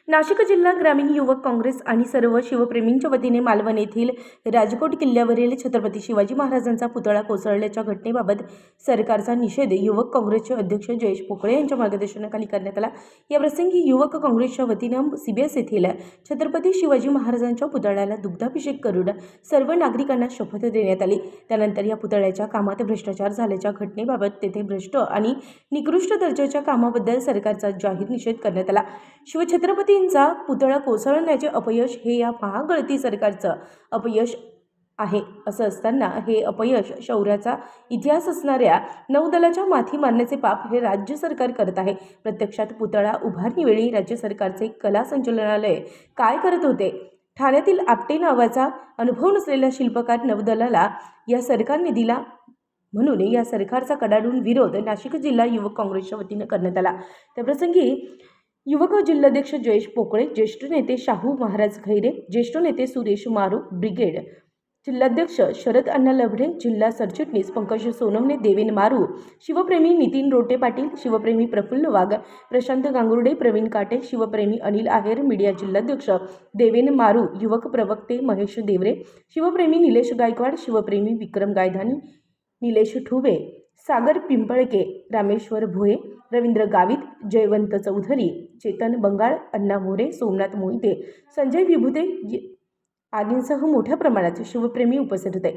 नाशिक जिल्हा ग्रामीण युवक काँग्रेस आणि सर्व शिवप्रेमींच्या वतीने मालवण येथील राजकोट किल्ल्यावरील छत्रपती शिवाजी महाराजांचा पुतळा कोसळल्याच्या घटनेबाबत सरकारचा निषेध युवक काँग्रेसचे अध्यक्ष जयेश पोकळे यांच्या मार्गदर्शनाखाली करण्यात आला। या प्रसंगी युवक काँग्रेसच्या वतीने सीबीएस येथील छत्रपती शिवाजी महाराजांच्या पुतळ्याला दुग्धाभिषेक करून सर्व नागरिकांना शपथ देण्यात आली। त्यानंतर या पुतळ्याच्या कामात भ्रष्टाचार झाल्याच्या घटनेबाबत तेथे भ्रष्ट आणि निकृष्ट दर्जाच्या कामाबद्दल सरकारचा जाहीर निषेध करण्यात आला। शिवछत्रपतींचा पुतळा कोसळण्याचे अपयश हे या महागळती सरकारचं अपयश आहे। असं असताना हे अपयश शौर्याचा इतिहास असणाऱ्या नौदलाच्या माथी मारण्याचे पाप हे राज्य सरकार करत आहे। प्रत्यक्षात पुतळा उभारणीवेळी राज्य सरकारचे कला संचालनालय काय करत होते? ठाण्यातील आपटे नावाचा अनुभव नसलेला शिल्पकार नौदलाला या सरकारने दिला म्हणून या सरकारचा कडाडून विरोध नाशिक जिल्हा युवक काँग्रेसच्या वतीने करण्यात आला। त्याप्रसंगी युवक जिल्हाध्यक्ष जयेश पोकळे, ज्येष्ठ नेते शाहू महाराज खैरे, ज्येष्ठ नेते सुरेश मारू ब्रिगेड, जिल्हाध्यक्ष शरद अण्णा लभडे, जिल्हा सरचिटणीस पंकज सोनवणे, देवेन मारू, शिवप्रेमी नितीन रोटे पाटील, शिवप्रेमी प्रफुल्ल वाघ, प्रशांत गांगुर्डे, प्रवीण काटे, शिवप्रेमी अनिल आहेर, मीडिया जिल्हाध्यक्ष देवेन मारू, युवक प्रवक्ते महेश देवरे, शिवप्रेमी निलेश गायकवाड, शिवप्रेमी विक्रम गायधानी, निलेश ठुबे, सागर पिंपळके, रामेश्वर भोये, रवींद्र गावित, जयवंत चौधरी, चेतन बंगाळ, अण्णा मोरे, सोमनाथ मोहिते, संजय विभुते आदींसह मोठ्या प्रमाणात शिवप्रेमी उपस्थित होते।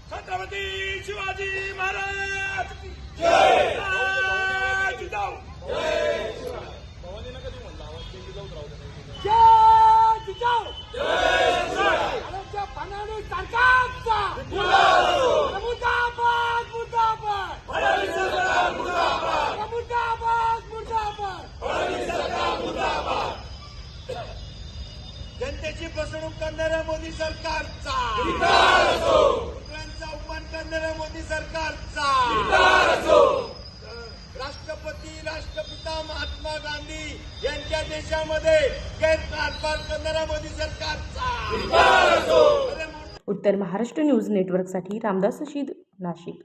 छत्रपती शिवाजी महाराज की जय। जय जिजाऊ, जय शिवराय। भवानीला कधी म्हणला आवाज ते जिजाऊ राहू दे। जय जिजाऊ, जय शिवराय। आमच्या पानाने सरकारचा मुर्दाबाद, मुर्दाबाद, मुर्दाबाद, भवानी सरकार मुर्दाबाद, मुर्दाबाद, मुर्दाबाद, भवानी सरकार मुर्दाबाद। जनतेची फसवणूक करणाऱ्या मोदी सरकारचा धिक्कार असो, अपमान करणाऱ्या मोदी सरकारचा धिक्कार असो। राष्ट्रपती राष्ट्रपिता महात्मा गांधी यांच्या देशामध्ये गैरकारभार करणाऱ्या मोदी सरकारचा धिक्कार असो। उत्तर महाराष्ट्र न्यूज नेटवर्कसाठी रामदास शीद, नाशिक।